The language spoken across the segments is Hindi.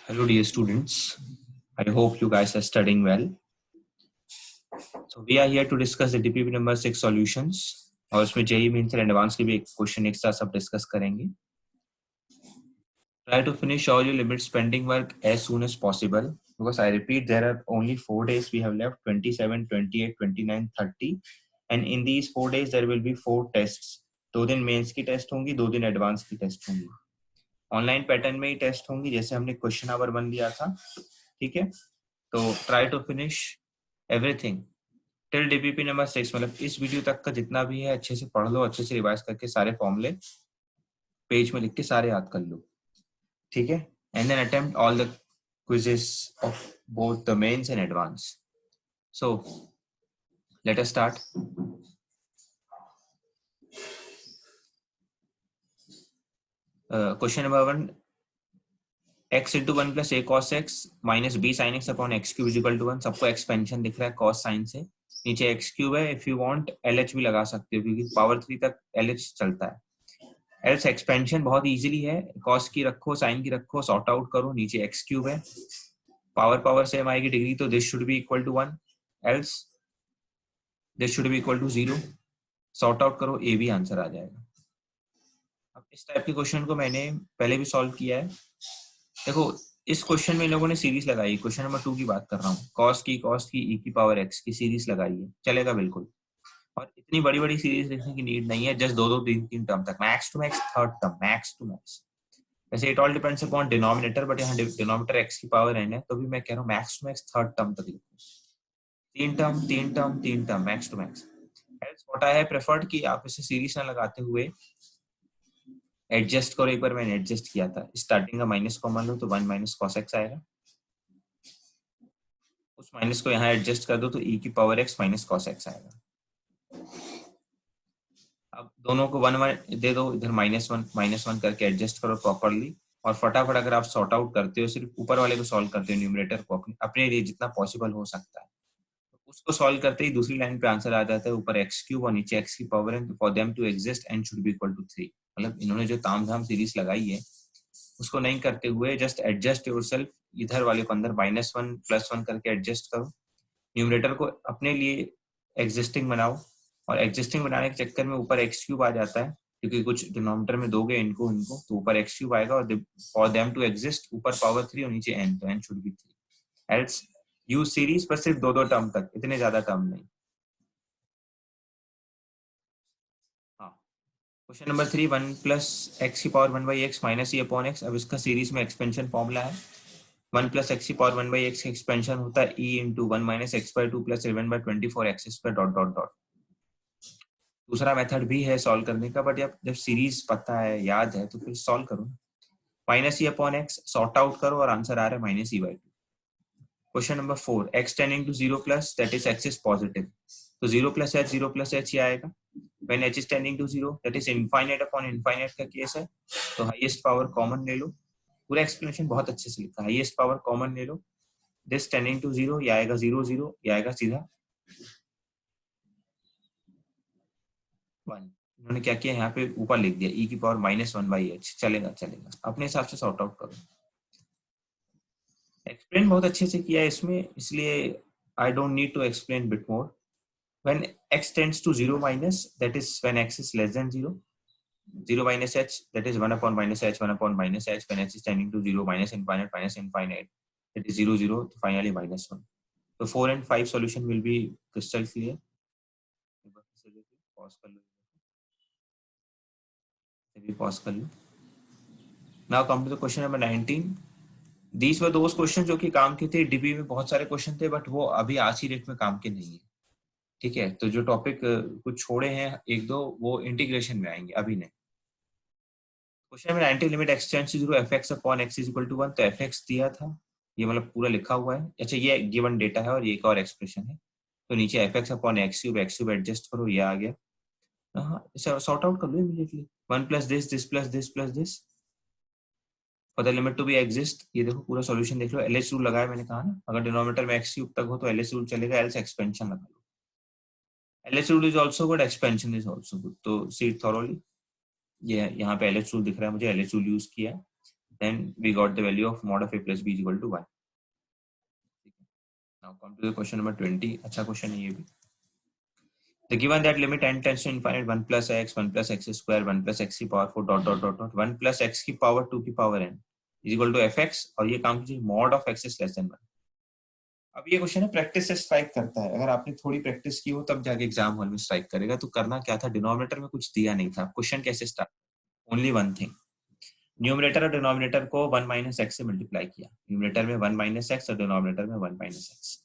Hello dear students, I hope you guys are studying well. So we are here to discuss the DPP number 6 solutions और उसमें JEE Mains और एडवांस के भी एक क्वेश्चन एक साथ सब डिस्कस करेंगे. Try to finish all your limits pending work as soon as possible because I repeat there are only 4 days we have left, 27, 28, 29, 30 and in these 4 days there will be 4 tests. 2 दिन मेंस की टेस्ट होंगी, 2 दिन एडवांस की टेस्ट होंगी. ऑनलाइन पैटर्न में ही टेस्ट होंगी जैसे हमने क्वेश्चन आवर बन लिया था. ठीक है, तो try to finish everything till DPP number 6. मतलब इस वीडियो तक का जितना भी है अच्छे से पढ़ लो, अच्छे से रिवाइज करके सारे फॉर्मूले पेज में लिख के सारे याद कर लो. ठीक है, and then attempt all the quizzes of both the mains and advance. So let us start. Question number 1, x into 1 plus a cos x minus b sin x upon x cube is equal to 1. सबको एक्सपेंशन दिख रहा है cos sin से. नीचे x क्यूब है. इफ यू वांट LH भी लगा सकते हो क्योंकि पावर 3 तक LH चलता है. एल्स एक्सपेंशन बहुत इजीली है. cos की रखो, sin की रखो, सॉर्ट आउट करो. नीचे x क्यूब है, पावर सेम आएगी डिग्री, तो this should be equal to 1, else this should be equal to 0. Sort out करो, a भी आंसर आ जाएगा. अब इस टाइप के क्वेश्चन को मैंने पहले भी सॉल्व किया है. देखो इस क्वेश्चन में इन लोगों ने सीरीज लगाई. क्वेश्चन नंबर 2 की बात कर रहा हूँ. cos की e की पावर x की सीरीज लगाई है, चलेगा बिल्कुल. और इतनी बड़ी बड़ी सीरीज लिखने की नीड नहीं है. जस्ट दो तीन टर्म तक, max to max third term, max to max. वैसे it all depends upon denominator, but यहाँ डिनोमिनेटर x की पावर n है, तो भी मैं कह रहा हूँ max to max third term तक लिखो. तीन टर्म मैक्स टू मैक्स. छोटा है प्रेफर्ड कि आप इसे सीरीज ना लगाते हुए एडजस्ट करो. एक बार मैंने एडजस्ट किया था. स्टार्टिंग का माइनस कॉमन लो तो 1 माइनस कॉस एक्स आएगा. उस माइनस को यहाँ एडजस्ट कर दो तो e की power x minus cos x आएगा. अब दोनों को 1 दे दो, इधर माइनस वन करके एडजस्ट करो प्रॉपरली. और फटाफट अगर आप सॉर्ट आउट करते हो, सिर्फ ऊपर वाले को सॉल्व करते हो, न्यूमरेटर को अपने लिए जितना पॉसिबल हो सकता है, उसको सॉल्व करते ही दूसरी लाइन पे आंसर आ जाता है. ऊपर x क्यूब और नीचे x की पावर है. For them to exist n should be equal to 3. मतलब इन्होंने जो तामझाम सीरीज लगाई है उसको नहीं करते हुए जस्ट एडजस्ट योरसेल्फ. इधर वाले को अंदर -1 +1 करके एडजस्ट करो. न्यूमरेटर को अपने लिए एग्जिस्टिंग बनाओ, और एग्जिस्टिंग बनाने के चक्कर में ऊपर x क्यूब आ जाता है क्योंकि कुछ डिनोमिनेटर में दोगे इनको तो ऊपर x क्यूब आएगा. और फॉर देम टू एग्जिस्ट ऊपर पावर 3 और नीचे n, तो n should B 3. Else use series पर सिर्फ दो टर्म तक, इतने ज्यादा टर्म नहीं. हाँ, क्वेश्चन नंबर 3, 1 प्लस एक्स की power 1/x minus e upon x. अब इसका सीरीज में एक्सपेंशन फॉर्मूला है. 1 प्लस एक्स की पावर 1/x का एक्सपेंशन होता है e into 1 minus x/2 plus 11/24 dot dot dot. दूसरा मेथड भी है सॉल्व करने का, बट जब सीरीज पता है, याद है, तो फिर सॉल्व करो. Minus e upon x sort out करो और आंसर आ रहा है minus e/2. Question number 4, x tending to 0 plus that is x is positive. तो 0 प्लस h ही आएगा. When h is tending to 0 that is infinite upon infinite का केस है, तो हाईएस्ट पावर कॉमन ले लो. पूरा एक्सप्लेनेशन बहुत अच्छे से लिखा है. हाईएस्ट पावर कॉमन ले लो. दिस टेंडिंग टू 0, ये आएगा 0 0, ये आएगा सीधा 1. इन्होंने क्या किया, यहाँ पे ऊपर लिख दिया e की पावर -1/h. चलेगा अपने हिसाब से सॉर्ट आउट करो. एक्सप्लेन बहुत अच्छे से किया है इसमें, इसलिए I don't need to explain bit more. When x tends to 0 minus, that is when x is less than 0. 0 minus h, that is 1 upon minus h, 1 upon minus h. When h is tending to 0, minus infinite, that is 0 0, finally -1. So 4 and 5 solution will be crystal clear. Pause कर लो. Now come to the question number 19. These were those questions जो कि काम के थे. डीपी में बहुत सारे क्वेश्चन थे, बट वो अभी आज ही डेट में काम के नहीं है. ठीक है, तो जो टॉपिक कुछ छोड़े हैं एक दो, वो इंटीग्रेशन में आएंगे, अभी नहीं. क्वेश्चन में 90 limit x tends to 0 fx upon x is equal to 1. तो fx दिया था, ये मतलब पूरा लिखा हुआ है. अच्छा, ये गिवन डेटा है और ये एक और एक्सप्रेशन है. तो नीचे fx upon x cube adjust करो, ये आ गया. हाँ, सॉर्ट आउट कर लो immediately. 1 plus this plus this for the limit to be exist. ये देखो पूरा सॉल्यूशन देख लो. LH रूल लगाया मैंने कहा ना, अगर डिनोमिनेटर में x क्यूब तक हो तो LH रूल चलेगा, एल्स एक्सपेंशन लगा लो. LH rule is also good, expansion is also good. तो see it thoroughly. ये यहाँ पे LH rule दिख रहा है मुझे, LH rule यूज किया. then we got the value of mod of a plus b is equal to 1. Now come to the question number 20. अच्छा क्वेश्चन है ये भी. The given that limit n tends to infinite 1 plus x square 1 plus x की power 4 dot dot dot dot 1 plus x की power 2 की power n is equal to fx और ये काम कीजिए mod of x is less than 1. अब ये क्वेश्चन है प्रैक्टिस से स्ट्राइक करता है. अगर आपने थोड़ी प्रैक्टिस की हो तब जाके एग्जाम हॉल में स्ट्राइक करेगा. तो करना क्या था, डिनोमिनेटर में कुछ दिया नहीं था. क्वेश्चन कैसे start, only one thing, numerator और डिनोमिनेटर को 1 माइनस एक्स से मल्टीप्लाई किया. न्यूमरेटर में 1 माइनस एक्स और डिनोमिनेटर में 1 माइनस एक्स.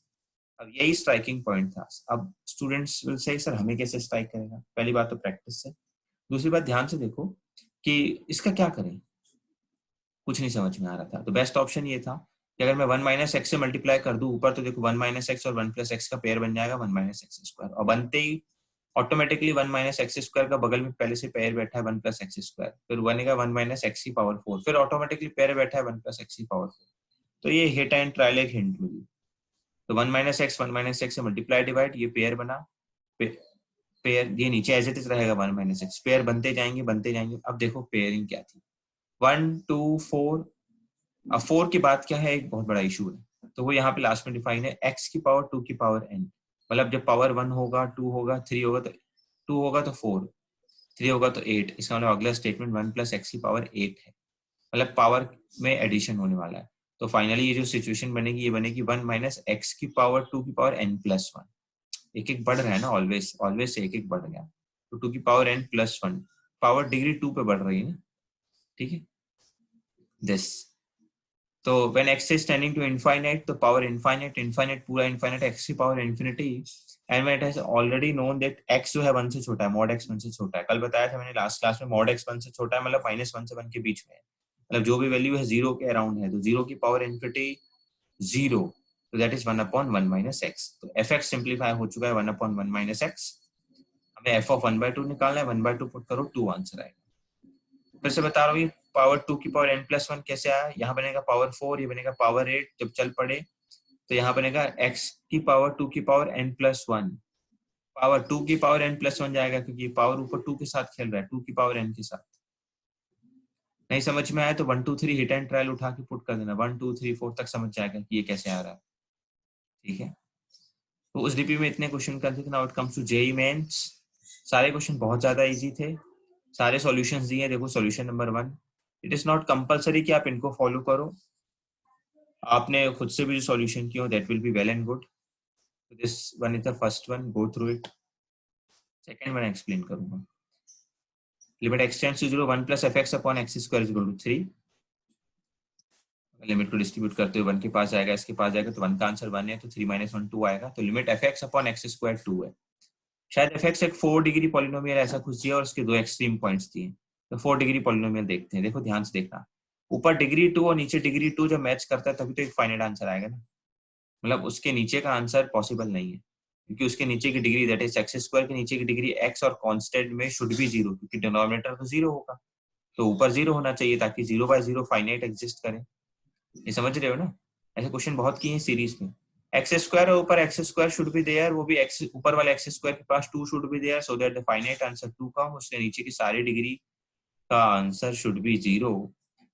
अब यही स्ट्राइकिंग पॉइंट था. अब स्टूडेंट्स विल से सर हमें कैसे स्ट्राइक करेगा. पहली बात तो प्रैक्टिस से. दूसरी बात ध्यान से देखो कि इसका क्या करें, कुछ नहीं समझ में आ रहा था. तो बेस्ट ऑप्शन ये था कि अगर मैं 1 माइनस एक्स से मल्टीप्लाई कर दूं ऊपर, तो देखो 1 माइनस एक्स और 1 प्लस एक्स का पेयर बन जाएगा 1 माइनस एक्स स्क्वायर. और बनते ही ऑटोमेटिकली 1 माइनस एक्स स्क्वायर का बगल में पहले से पेयर बैठा है 1 प्लस एक्स स्क्वायर, फिर बनेगा 1 माइनस एक्स की पावर 4, फिर ऑटोमेटिकली पेयर बैठा है 1 प्लस एक्स की पावर 4. तो ये हिट एंड ट्रायल एक हिंट मिली. तो 1 माइनस एक्स से मल्टीप्लाई डिवाइड, ये पेयर बना, पेयर ये नीचे एज इट इज रहेगा 1 माइनस एक्स. पेयर बनते जाएंगे बनते जाएंगे. अब देखो पेयरिंग क्या थी, 1 2 4. अब 4 की बात क्या है, एक बहुत बड़ा इशू है. तो वो यहाँ पे लास्ट में डिफाइन है x की पावर 2 की पावर n. मतलब जब पावर 1 होगा 2 होगा 3 होगा, तो 2 होगा तो 4, 3 होगा तो 8. इसका मतलब अगला स्टेटमेंट 1 प्लस एक्स की पावर 8 है. मतलब पावर में एडिशन होने वाला है. तो फाइनली ये जो सिचुएशन बनेगी, ये बनेगी 1 माइनस एक्स की पावर 2 की पावर n प्लस 1. एक एक बढ़ रहा है ना, ऑलवेज ऑलवेज से एक एक बढ़ गया. तो 2 की power n plus 1, power degree 2 पे बढ़ रही है ना. ठीक है, दिस. तो when x is tending to infinite, तो power infinite पूरा infinite x की power infinity, and when it has already known that x जो है 1 से छोटा है, mod x 1 से छोटा है. कल बताया था मैंने लास्ट क्लास में, mod x 1 से छोटा है मतलब -1 से 1 के बीच में है. मतलब जो भी वैल्यू है 0 के अराउंड है, तो 0 की पावर इन्फिनिटी 0, तो दैट इज 1/1 माइनस एक्स. तो fx सिंप्लीफाई हो चुका है 1/1 माइनस एक्स. हमें f of 1/2 निकालना है. 1/2 पुट करो 2 आंसर आएगा. फिर से बता रहा हूँ, पावर 2 की पावर n प्लस 1 कैसे आया. यहाँ बनेगा पावर 4, ये बनेगा पावर 8 जब चल पड़े. तो यहाँ बनेगा x की पावर 2 की पावर n प्लस 1, पावर 2 की पावर n प्लस 1 जाएगा क्योंकि पावर ऊपर 2 के साथ खेल रहा है, 2 की पावर n के साथ. नहीं समझ में आया तो 1 2 3 हिट एंड ट्रायल उठा के पुट कर देना. 1 2 3 4 तक समझ जाएगा कि ये कैसे आ रहा है. ठीक है, तो उस डीपी में इतने क्वेश्चन करते थे. Now it comes to JEE mains. सारे क्वेश्चन बहुत ज्यादा इजी थे, सारे सॉल्यूशंस दिए. देखो solution number 1, it is not compulsory कि आप इनको फॉलो करो. आपने खुद से भी जो सॉल्यूशन किया हो that will be well and good. This one is the first one, go through it. Second one explain करूंगा. Limit x tends to 0 1 plus fx upon x square is equal to 3. Limit को डिस्ट्रीब्यूट करते हुए 1 के पास जाएगा, इसके पास जाएगा, तो 1 का आंसर 1 है, तो 3 - 1 2 आएगा. तो limit fx upon x square 2 है. शायद fx एक 4 डिग्री पॉलिनोमियल ऐसा कुछ दिया और उसके दो एक्सट्रीम पॉइंट्स दिए. तो 4 डिग्री पॉलिनोमियल देखते हैं. देखो ध्यान से देखना, ऊपर डिग्री 2 और नीचे डिग्री 2 जब मैच करता है तभी तो एक फाइनाइट आंसर आएगा ना. मतलब उसके नीचे का आंसर पॉसिबल नहीं है क्योंकि उसके नीचे की degree that is x square की नीचे की डिग्री x और कांस्टेंट में शुड बी 0 क्योंकि डिनोमिनेटर तो 0 होगा. तो ऊपर 0 होना चाहिए ताकि 0/0 फाइनाइट एग्जिस्ट करे. ये समझ रहे हो ना. ऐसे क्वेश्चन बहुत किए हैं सीरीज में. एक्स स्क्वायर और ऊपर x square should be there, वो भी एक्स ऊपर वाले एक्स स्क्वायर के पास 2 should be there so that the finite answer 2 का उसके नीचे की सारी डिग्री का answer should be 0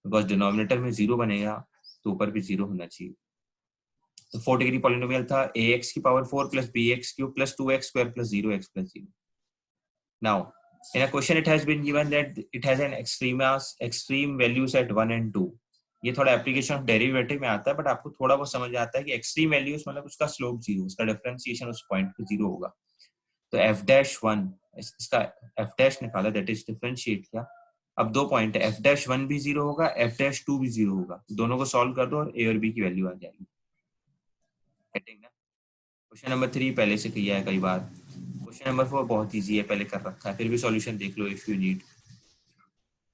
because denominator में 0 बनेगा तो ऊपर भी 0 होना चाहिए. तो 4 डिग्री पॉलिनोमियल था ax की power 4 plus bx cube plus 2x square plus 0x plus 0. Now in a question it has been given that it has an extreme values at 1 and 2. ये थोड़ा एप्लीकेशन ऑफ डेरिवेटिव में आता है बट आपको थोड़ा बहुत समझ आता है कि एक्सट्रीम वैल्यूज मतलब उसका स्लोप 0, उसका डिफरेंशिएशन उस पॉइंट पे 0 होगा. तो f-1 इसका f' निकाला दैट इज डिफरेंशिएट किया. अब 2 पॉइंट है, f-1 भी 0 होगा, f-2 भी 0 होगा. दोनों को सॉल्व कर दो और a और b की वैल्यू आ जाएगी. क्वेश्चन नंबर 3 पहले से किया है कई बार. क्वेश्चन नंबर 4 बहुत इजी है, पहले कर रखा है, फिर भी सॉल्यूशन देख लो if you need.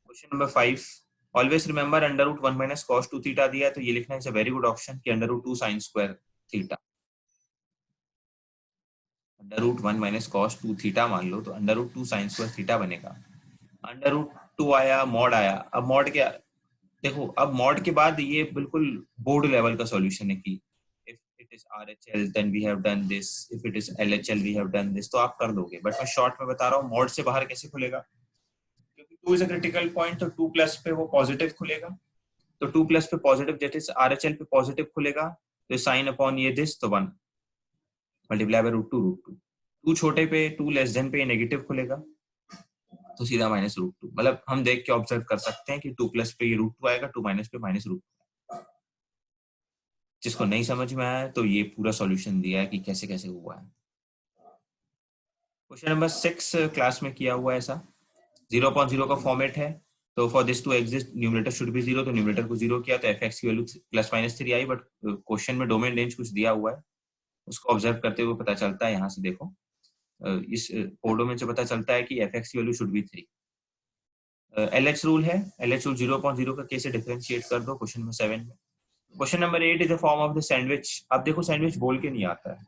Question number 5, always remember under root 1 minus cos 2 theta दिया है तो ये लिखना is a very good option कि under root 2 sine square theta. Under root 1 minus cos 2 theta मान लो तो under root 2 sine square theta बनेगा. अंडर रूट 2 आया, मॉड आया. अब मॉड क्या, देखो अब मॉड के बाद ये बिल्कुल बोर्ड लेवल का सॉल्यूशन है कि if it is RHL then we have done this, if it is LHL we have done this, तो आप कर दोगे. बट मैं शॉर्ट में बता रहा हूँ मॉड से बाहर कैसे खुलेगा, क्योंकि 2 इज अ क्रिटिकल पॉइंट तो 2 प्लस पे वो पॉजिटिव खुलेगा तो 2 प्लस पे पॉजिटिव दैट इज RHL पे पॉजिटिव खुलेगा, तो साइन अपॉन ये दिस तो 1 मल्टीप्लाई बाय रूट टू। 2 छोटे पे 2 लेस देन पे नेगेटिव खुलेगा, तो सीधा -√2। मतलब हम देख के ऑब्जर्व कर सकते हैं कि 2 प्लस पे ये √2 आएगा, 2 माइनस पे -√2। जिसको नहीं समझ में आया तो ये पूरा सॉल्यूशन दिया है कि कैसे कैसे हुआ है। क्वेश्चन नंबर 6 क्लास में किया हुआ है ऐसा, 0.0 का फॉर्मेट है, तो for this to exist numerator should be 0, तो न्यूमरेटर को 0 किया तो fx की वैल्यू +-3 आई, बट क्वेश्चन में डोमेन रेंज कुछ दिया हुआ है, उसको ऑब्जर्व करते हुए पता चलता है। यहाँ से देखो इस कोडोमेन से पता चलता है कि fx की value should be 3। LH rule है, LH रूल 0.0 का कैसे डिफरेंशिएट कर दो क्वेश्चन नंबर 7 में। Question number 8 is the form of the sandwich. अब देखो सैंडविच बोल के नहीं आता है,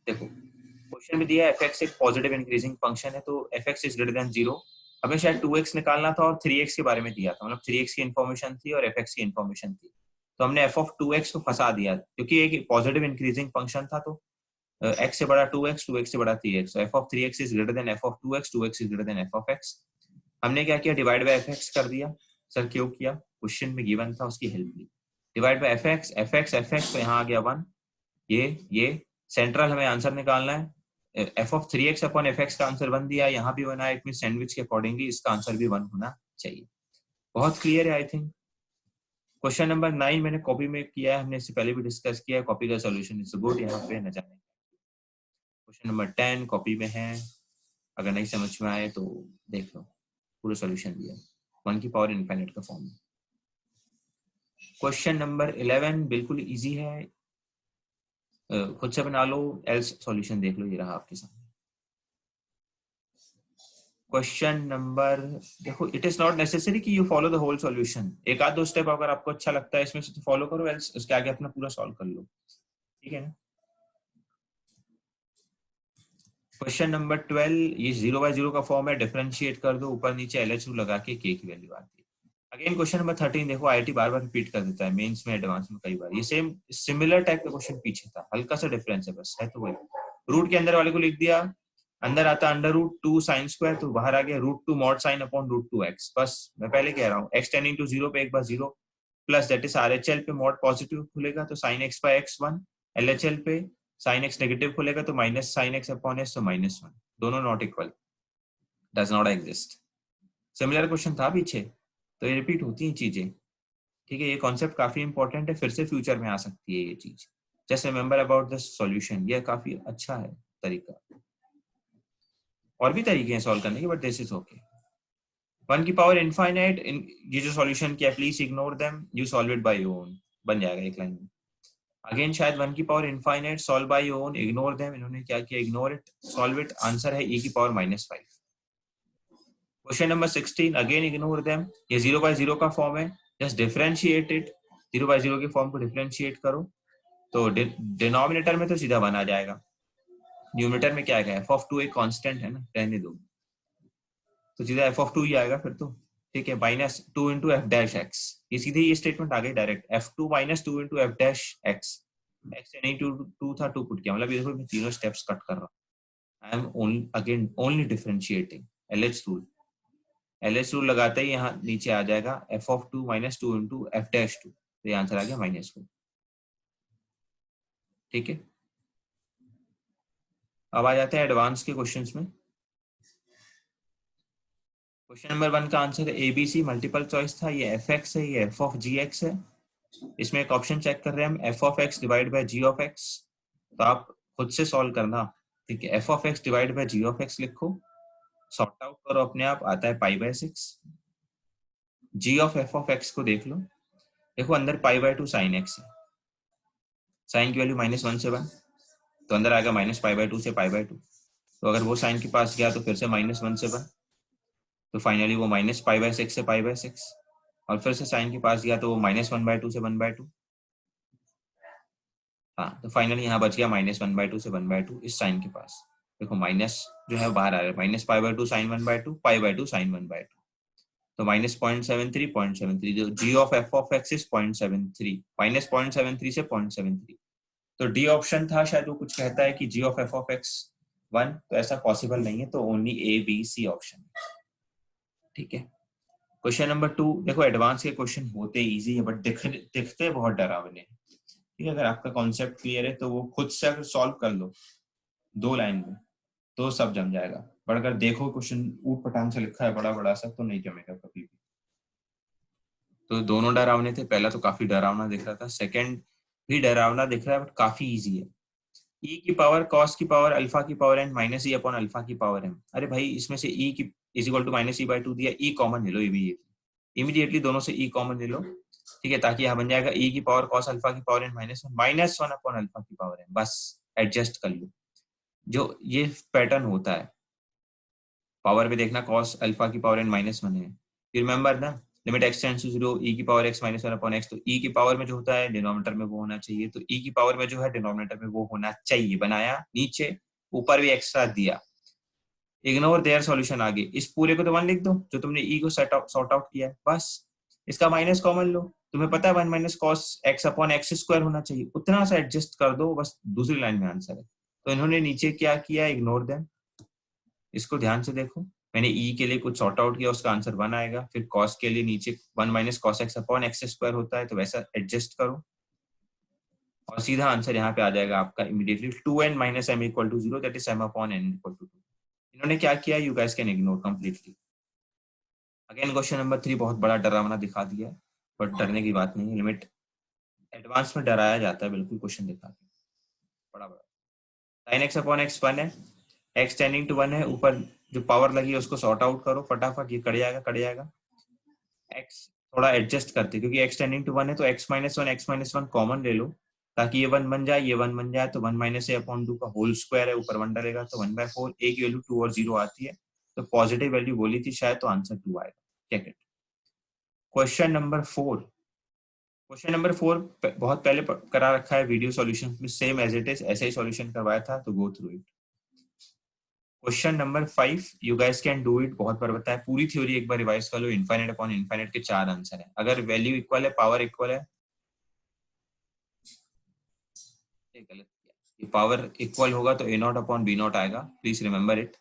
देखो क्वेश्चन में दिया है fx एक पॉजिटिव इंक्रीजिंग फंक्शन है, तो fx इज ग्रेटर देन 0। हमें शायद 2x निकालना था और 3x के बारे में दिया था, मतलब 3x की इन्फॉर्मेशन थी और fx की इन्फॉर्मेशन थी, तो हमने f ऑफ 2x को फंसा दिया क्योंकि एक पॉजिटिव इंक्रीजिंग फंक्शन था, तो x से बड़ा 2x, 2x से बड़ा 3x, तो f of 3x is greater than f of 2x, 2x is greater than f of x। हमने क्या किया, डिवाइड बाय fx कर दिया। सर क्यों किया, क्वेश्चन में गिवन था उसकी हेल्प ली। डिवाइड बाय fx, तो यहाँ आ गया 1। ये सेंट्रल हमें आंसर निकालना है, f of 3x upon fx का आंसर 1 दिया, यहाँ भी 1 है, इट मीन सैंडविच के अकॉर्डिंगली इसका आंसर भी 1 होना चाहिए। बहुत क्लियर है आई थिंक। क्वेश्चन नंबर 9 मैंने कॉपी में किया है, हमने इससे पहले भी डिस्कस किया है, कॉपी का सॉल्यूशन इज गुड, यहाँ पे न जाने। क्वेश्चन नंबर 10 कॉपी में है, अगर नहीं समझ में आए तो देख लो, पूरा सॉल्यूशन दिया 1 की पावर इनफाइनाइट का फॉर्म में। क्वेश्चन नंबर 11 बिल्कुल इजी है, खुद से बना लो, एल्स सॉल्यूशन देख लो, ये रहा आपके सामने। क्वेश्चन नंबर देखो, इट इज नॉट नेसेसरी कि you follow the whole solution, एक आध दो स्टेप अगर आपको अच्छा लगता है इसमें से तो फॉलो करो, एल्स उसके आगे अपना पूरा सॉल्व कर लो, ठीक है ना। क्वेश्चन नंबर 12, ये 0/0 का फॉर्म है, डिफरेंशिएट कर दो, ऊपर नीचे LH रूल लगा के k की वैल्यू आती है। अगेन क्वेश्चन नंबर 13 देखो, IIT बार बार रिपीट कर देता है मेंस में, एडवांस में कई बार, ये सेम सिमिलर टाइप का क्वेश्चन पीछे था, हल्का सा डिफरेंस है बस, है तो वही। रूट के अंदर वाले को लिख दिया, अंदर आता √2 साइन स्क्वायर, तो बाहर आ गया √2 मॉड साइन अपॉन √2x। बस मैं पहले कह रहा हूँ x टेंडिंग टू 0 पे एक बार 0 प्लस दैट इज RHL पे मॉड पॉजिटिव खुलेगा तो sin x by x1, LHL पे sin x नेगेटिव खुलेगा तो minus sin x upon s, तो -1, दोनों not equal, does not exist. Similar question था पीछे, तो ये रिपीट होती हैं चीजें, ठीक है। ये कॉन्सेप्ट काफी इंपॉर्टेंट है, फिर से फ्यूचर में आ सकती है ये चीज, just remember about the solution, ये काफी अच्छा है तरीका। और भी तरीके हैं सॉल्व करने के, बट दिस इज ओके। 1 की पावर इनफाइनाइट, ये जो सॉल्यूशन किया please ignore them, you solve it by your own, बन जाएगा एक लाइन में। अगेन शायद 1 की power infinite, solve by your own, ignore them, इन्होंने क्या किया, ignore it, solve it, answer है e की power -5। Question number 16, again ignore them, ये 0/0 का फॉर्म है, जस्ट डिफरेंशिएट इट, 0/0 के फॉर्म को डिफरेंशिएट करो, तो डिनोमिनेटर में तो सीधा 1 आ जाएगा, न्यूमरेटर में क्या आएगा, f ऑफ 2 एक कांस्टेंट है ना, रहने दो, तो सीधा f ऑफ 2 ही आएगा फिर तो, ठीक है, -2 इंटू एफ डैश एक्स, ये सीधे ये स्टेटमेंट आ गई direct, f2 -2 into F dash x, x यानी 2 था, 2 पुट किया, मतलब ये देखो मैं तीनों स्टेप्स कट कर रहा हूँ, I am again only differentiating, LH rule लगाते ही यहाँ नीचे आ जाएगा f of 2 -2 into F dash 2, तो ये आंसर आ गया -4, ठीक है। अब आ जाते हैं एडवांस के क्वेश्चंस में। क्वेश्चन नंबर 1 का आंसर है ABC, मल्टीपल चॉइस था, ये fx है, ये f ऑफ gx है, इसमें एक ऑप्शन चेक कर रहे हैं हम, f of x divide by g of x, तो आप खुद से सॉल्व करना, ठीक है। f of x divide by g of x लिखो, सॉर्ट आउट करो अपने आप, आता है π/6। g of f of x को देख लो, देखो अंदर π/2 sin x है, साइन की वैल्यू -1 से 1, तो अंदर आएगा -π/2 से π/2, तो अगर वो साइन के पास गया तो फिर से -1 से 1, तो फाइनली वो -π/6 से π/6, और फिर से साइन के पास गया तो वो -1/2 से 1/2, हाँ, तो फाइनली यहाँ बच गया -1/2 से 1/2 इस साइन के पास, देखो माइनस जो है बाहर आ रहा है, -π/2 sin 1/2, π/2 sin 1/2, तो -0.73 जो g of f of x is 0.73, -0.73 से 0.73, तो डी ऑप्शन था, शायद वो कुछ कहता है कि g of f of x 1, तो ऐसा पॉसिबल नहीं है, तो only A B C option, ठीक है। क्वेश्चन नंबर 2, देखो एडवांस के क्वेश्चन होते इजी है बट दिखते बहुत डरावने हैं। ठीक है, अगर आपका कॉन्सेप्ट क्लियर है तो वो खुद से अगर सॉल्व कर लो 2 लाइन में तो सब जम जाएगा, पर अगर देखो क्वेश्चन ऊट पटांग से लिखा है बड़ा बड़ा सा तो नहीं जमेगा कभी भी। तो दोनों डरावने थे, पहला तो काफी डरावना दिख रहा था, सेकंड भी डरावना दिख रहा है बट काफी इजी है। e की पावर cos की पावर अल्फा की power n minus e upon alpha की पावर एम। अरे भाई इसमें से e की is equal to minus e by 2 दिया, e कॉमन ले लो इमीडिएटली दोनों से e कॉमन ले लो। ठीक है, ताकि यहाँ बन जाएगा e की पावर cos अल्फा की power n minus one upon alpha की पावर एन। बस एडजस्ट कर लो, जो ये पैटर्न होता है पावर पे देखना cos अल्फा की पावर एन -1 है। रिमेंबर ना, limit x tends to 0 e की पावर x -1 अपॉन x, तो e की पावर में जो होता है डिनोमिनेटर में वो होना चाहिए, तो e की पावर में जो है डिनोमिनेटर में वो होना चाहिए। बनाया नीचे, ऊपर भी एक्स्ट्रा दिया, इग्नोर देयर सॉल्यूशन आगे। इस पूरे को तो 1 लिख दो जो तुमने e को सॉर्ट आउट किया है, बस इसका माइनस कॉमन लो। तुम्हें पता है 1 minus cos x upon x square होना चाहिए, उतना सा एडजस्ट कर दो, बस दूसरी लाइन में आंसर है। तो इन्होंने नीचे क्या किया, इग्नोर देम। इसको ध्यान से देखो, मैंने e के लिए कुछ सॉर्ट आउट किया, उसका आंसर 1 आएगा। फिर cos के लिए नीचे 1 minus cos x upon x square होता है, तो वैसा एडजस्ट करो और सीधा आंसर यहाँ पे आ जाएगा आपका immediately 2n minus m equal to 0, that is m upon n equal to 2। इन्होंने क्या किया, you guys can ignore completely. Again question number 3 बहुत बड़ा डरावना दिखा दिया, बट डरने की बात नहीं है, लिमिट एडवांस में डराया जाता है बिल्कुल क्वेश्चन दिखा के, बड़ा बड़ा। sin x अपॉन x 1 है, x टेंडिंग टू 1 है, ऊपर जो पावर लगी है उसको सॉर्ट आउट करो फटाफट, ये कट जाएगा। x थोड़ा एडजस्ट करते, क्योंकि x टेंडिंग टू 1 है तो x-1 कॉमन ले लो, ताकि ये 1 बन जाए, ये 1 बन जाए, तो 1 माइनस ए अपॉन 2 का होल स्क्वायर है, ऊपर 1 डलेगा तो 1/4। ए की वैल्यू 2 और 0 आती है, तो पॉजिटिव वैल्यू बोली थी शायद, तो आंसर 2 आएगा। Check it. क्वेश्चन नंबर 4, बहुत पहले करा रखा है वीडियो सॉल्यूशन में, सेम एज इट इज ऐसे ही सॉल्यूशन करवाया था, तो गो through it. Question number 5, you guys can do it, बहुत बार बताया, पूरी थ्योरी एक बार रिवाइज कर लो। इनफाइनाइट अपॉन इनफाइनाइट के 4 आंसर है, अगर वैल्यू इक्वल है, पावर इक्वल है, गलत किया, ये पावर इक्वल होगा तो a0 अपॉन b0 आएगा, प्लीज रिमेंबर इट।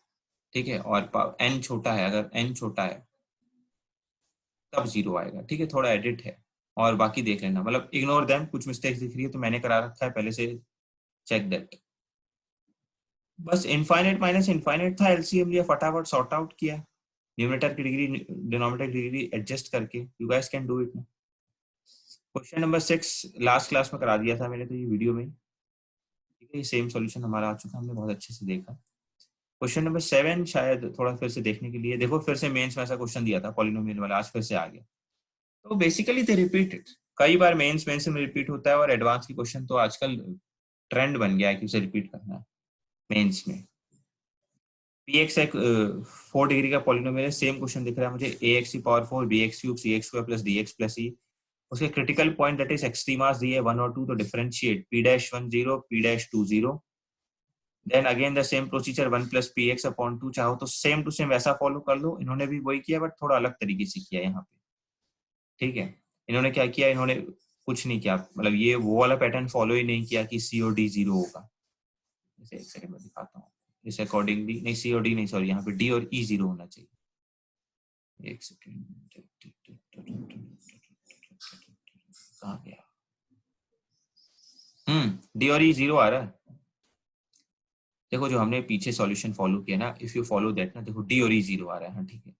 ठीक है, और n छोटा है, अगर n छोटा है तब 0 आएगा। ठीक है, थोड़ा एडिट है, और बाकी देख लेना, मतलब इग्नोर देम, कुछ मिस्टेक्स दिख रही है तो मैंने करा रखा है पहले से, चेक दैट। बस इनफाइनाइट माइनस इनफाइनाइट था, एलसीएम लिया, फटाफट सॉर्ट आउट किया, न्यूमरेटर की डिग्री डिनोमिनेटर की डिग्री एडजस्ट करके। You guys can do it. Question number 6 last class में करा दिया था मैंने, तो ये वीडियो में, ठीक है, ये सेम सॉल्यूशन हमारा आ चुका, हमने बहुत अच्छे से देखा। क्वेश्चन नंबर 7 शायद थोड़ा फिर से देखने के लिए, देखो फिर से मेंस में ऐसा क्वेश्चन दिया था पॉलिनोमियल वाला, आज फिर से आ गया, तो बेसिकली दे रिपीटेड, कई बार मेंस में रिपीट होता है, और एडवांस की क्वेश्चन तो आजकल ट्रेंड बन गया है कि उसे रिपीट करना है मेंस में। px एक 4 डिग्री का पॉलिनोमियल है, सेम क्वेश्चन दिख रहा है मुझे, ax की power 4 bx cube cx square plus dx plus e, उसके critical point that is extremas दिए 1 और 2, तो differentiate p-1 0 p-2 0, then again the same procedure 1 plus px upon 2, चाहो तो सेम टू सेम वैसा फॉलो कर लो, इन्होंने भी वही किया बट थोड़ा अलग तरीके से किया यहाँ पे। ठीक है, इन्होंने क्या किया, इन्होंने कुछ नहीं किया, मतलब ये वो वाला पैटर्न फॉलो ही नहीं किया कि सी और डी 0 होगा। इसे एक सेकंड में दिखाता हूँ, इस अकॉर्डिंगली नहीं, सी और डी नहीं, सॉरी, यहाँ पे डी और ई 0 होना चाहिए। एक सेकंड, कहाँ गया, डी और ई 0 आ रहा है। देखो जो हमने पीछे सॉल्यूशन फॉलो किया ना, इफ यू फॉलो दैट ना, देखो डी और ई 0 आ रहा है। हाँ ठीक है,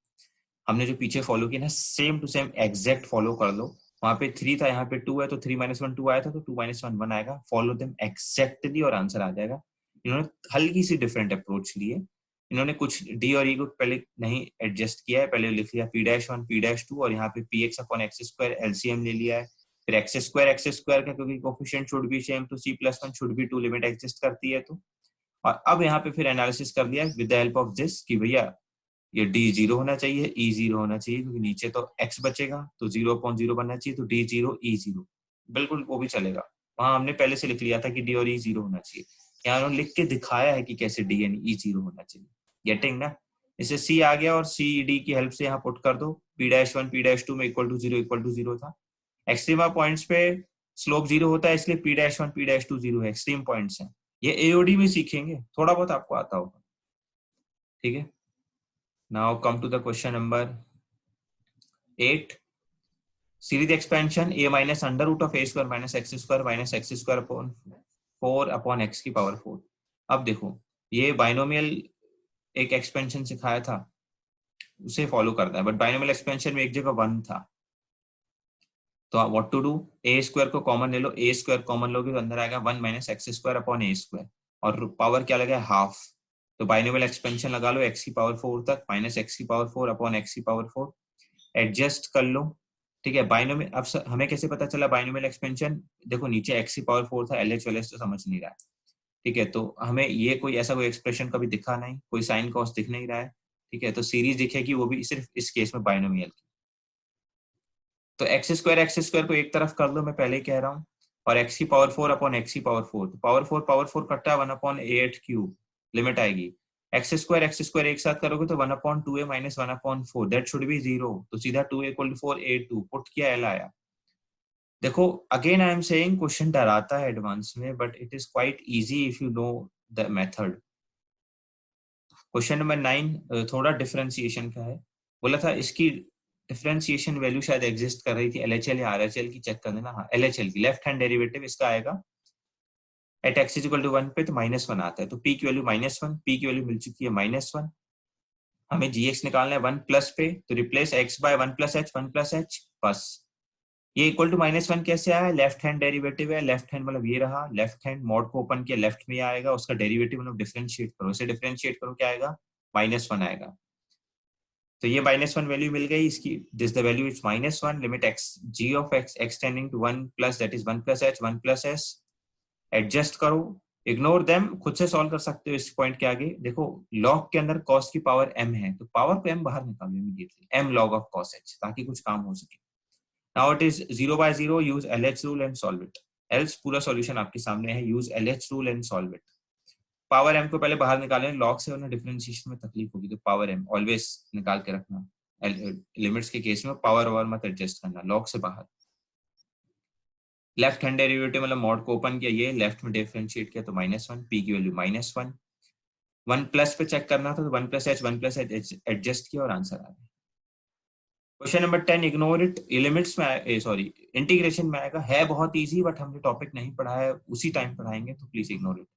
हमने जो पीछे फॉलो किया ना, same to same exact follow कर लो। वहां पे 3 था, यहाँ पे 2 है, तो 3-1 2 आया था, तो 2-1 1 आएगा, फॉलो देम एग्जैक्टली और आंसर आ जाएगा। इन्होंने हल्की सी डिफरेंट अप्रोच ली है, इन्होंने कुछ डी और ई को पहले नहीं एडजस्ट किया है, पहले लिख लिया p-1 p-2, और यहाँ पे px upon x square LCM ले लिया है, फिर एक्स स्क्वायर का, क्योंकि कोफिशिएंट शुड बी सेम, तो c+1 should be 2, limit exist करती है तो। और अब यहाँ पे फिर एनालिसिस कर दिया with the help of this कि भैया ये डी 0 होना चाहिए, ई 0 होना चाहिए, क्योंकि नीचे तो एक्स बचेगा, तो 0/0 बनना चाहिए, तो डी 0 ई 0, बिल्कुल वो भी चलेगा। वहां हमने पहले से लिख लिया था कि डी और ई 0 होना चाहिए, यहाँ उन्होंने लिख के दिखाया है कि कैसे डी एंड ई 0 होना चाहिए। गेटिंग ना, इससे सी आ गया, और सी डी की हेल्प से यहाँ पुट कर दो, p-1 p-2 में इक्वल टू 0 था। एक्सट्रीमा पॉइंट्स पे स्लोप 0 होता है, इसलिए p-1 p-2 0 है, एक्सट्रीम पॉइंट्स हैं। ये एओडी में सीखेंगे, थोड़ा बहुत आपको आता होगा। ठीक है, now come to the question number 8 series expansion a minus under root of a square minus x square upon 4 upon x की पावर 4। अब देखो ये बाइनोमियल एक एक्सपेंशन सिखाया था उसे फॉलो करता है, बट बाइनोमियल एक्सपेंशन में एक जगह 1 था, तो what to do, a square को कॉमन ले लो, a स्क्वायर कॉमन लोगे तो अंदर आएगा 1 minus x square upon a square, और पावर क्या लगा है हाफ, तो बाइनोमियल एक्सपेंशन लगा लो x की पावर 4 तक माइनस एक्स की पावर 4 अपॉन x की पावर 4, एडजस्ट कर लो। ठीक है, बाइनोमियल अब हमें कैसे पता चला बाइनोमियल एक्सपेंशन, देखो नीचे x की पावर 4 था, LH वाले तो समझ नहीं रहा है। ठीक है, तो हमें ये कोई ऐसा कोई एक्सप्रेशन कभी दिखा नहीं, कोई साइन कॉस दिख नहीं रहा है। ठीक है, तो सीरीज दिखेगी वो भी सिर्फ इस केस में बाइनोमियल की। तो एक्स स्क्वायर को एक तरफ कर लो, मैं पहले ही कह रहा हूँ, और एक्स की पावर 4 अपॉन एक्स की पावर 4, तो पावर 4 कटता है 1 अपॉन एट क्यूब, लिमिट आएगी। एक्स स्क्वायर एक साथ करोगे तो 1 upon 2a minus 1 upon 4, that should be 0, तो सीधा 2a equal to 4 a2 put किया, एल आया। देखो again I am saying question डराता है एडवांस में, but it is quite easy if you know the method. Question number 9 थोड़ा डिफरेंशिएशन का है, बोला था इसकी डिफरेंशिएशन वैल्यू शायद एग्जिस्ट कर रही थी, एलएचएल या आरएचएल की, चेक कर देना। हाँ, एलएचएल की, लेफ्ट हैंड डेरिवेटिव इसका आएगा at x is equal to 1 पे, तो -1 आता है, तो पी की वैल्यू -1, पी की वैल्यू मिल चुकी है -1, हमें जीएक्स निकालना है 1 प्लस पे, तो replace x by 1 plus h, बस। ये इक्वल टू -1 कैसे आया, लेफ्ट हैंड डेरिवेटिव है, लेफ्ट हैंड मतलब ये रहा, लेफ्ट हैंड मॉड को ओपन किया, लेफ्ट में आएगा, उसका डेरिवेटिव मतलब डिफरेंशिएट करो, इसे डिफरेंशिएट करो, क्या आएगा, -1 आएगा। तो ये -1 वैल्यू मिल गई इसकी, this the value is -1, limit x g of x extending to 1 plus that is 1 plus h 1 plus s, adjust करो, इग्नोर देम, खुद से सॉल्व कर सकते हो इस पॉइंट के आगे। देखो लॉग के अंदर cos की पावर m है, तो पावर को m बाहर निकालो immediately, m log of cos h, ताकि कुछ काम हो सके। Now it is 0 by 0, use LH rule and solve it, else पूरा सॉल्यूशन आपके सामने है, use LH rule and solve it. Power m को पहले बाहर निकालें, लॉग से उन्हें डिफरेंशिएशन में तकलीफ होगी, तो पावर m ऑलवेज निकाल के रखना, लिमिट्स के केस में पावर ओवर मत एडजस्ट करना, लॉग से बाहर। लेफ्ट हैंड डेरिवेटिव मतलब मॉड को ओपन किया, ये लेफ्ट में डिफरेंशिएट किया, तो -1, पी की वैल्यू -1, 1 प्लस पे चेक करना था, तो 1 प्लस एच एडजस्ट किया और आंसर आ गया। Question number 10, ignore it, limits में सॉरी इंटीग्रेशन में आएगा, है बहुत इजी, बट हमने टॉपिक नहीं पढ़ा है, उसी टाइम पढ़ाएंगे, तो प्लीज इग्नोर इट।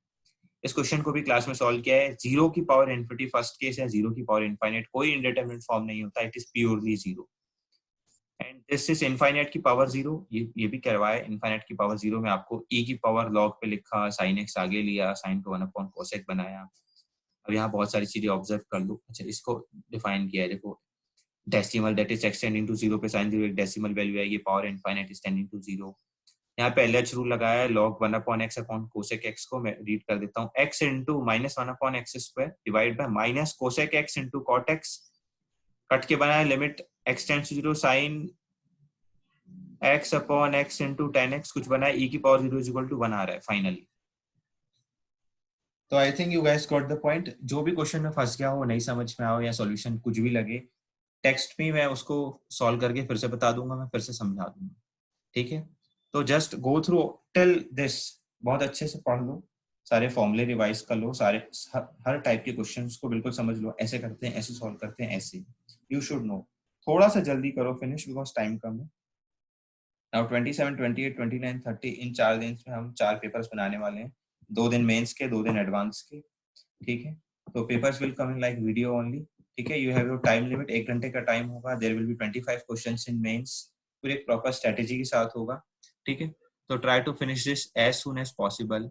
इस क्वेश्चन को भी क्लास में सॉल्व किया है, 0 की पावर इन्फिनिटी फर्स्ट केस है, 0 की पावर इनफाइनाइट कोई इंडिटरमिनेट फॉर्म नहीं होता, it is purely 0, and this is infinite की पावर 0, ये भी करवाया, इनफाइनाइट की पावर 0 में आपको e की पावर log पे लिखा, sin x आगे लिया, sin को 1 अपॉन cos x बनाया। अब यहाँ बहुत सारी चीजें ऑब्जर्व कर लो। अच्छा, इसको डिफाइन किया है, देखो decimal that is x tending to 0 पे sin 0 एक डेसिमल वैल्यू है, ये power infinite is tending to 0। यहाँ पे LH रूल लगाया है, log 1 upon x upon cosec x को मैं रीड कर देता हूँ, x into -1 upon x square divide by minus cosec x into cot x, cut के बनाया, limit x tends to 0 sin x upon x into ten x, कुछ बना है, e की पावर 0 इज इक्वल टू 1 आ रहा है फाइनली। तो I think you guys got the point. जो भी क्वेश्चन में फंस गया हो, नहीं समझ में आओ या सॉल्यूशन कुछ भी लगे, टेक्स्ट में मैं उसको सॉल्व करके फिर से बता दूंगा, मैं फिर से समझा दूंगा, ठीक है। तो just go through till this, बहुत अच्छे से पढ़ लो, सारे फॉर्मूले रिवाइज कर लो, सारे हर टाइप के क्वेश्चंस को बिल्कुल समझ लो, ऐसे करते हैं, ऐसे सॉल्व करते हैं, ऐसे यू शुड नो। थोड़ा सा जल्दी करो फिनिश, बिकॉज टाइम कम है। नाउ 27, 28, 29, 30 इन 4 दिन में हम 4 पेपर्स बनाने वाले हैं, 2 दिन मेंस के, 2 दिन एडवांस के, ठीक है। तो papers will come in like video only, ठीक है। You have your time limit, 1 घंटे का टाइम होगा, there will be 25 questions in mains, पूरे प्रॉपर स्ट्रेटेजी के साथ होगा, ठीक है। तो try to finish this as soon as possible.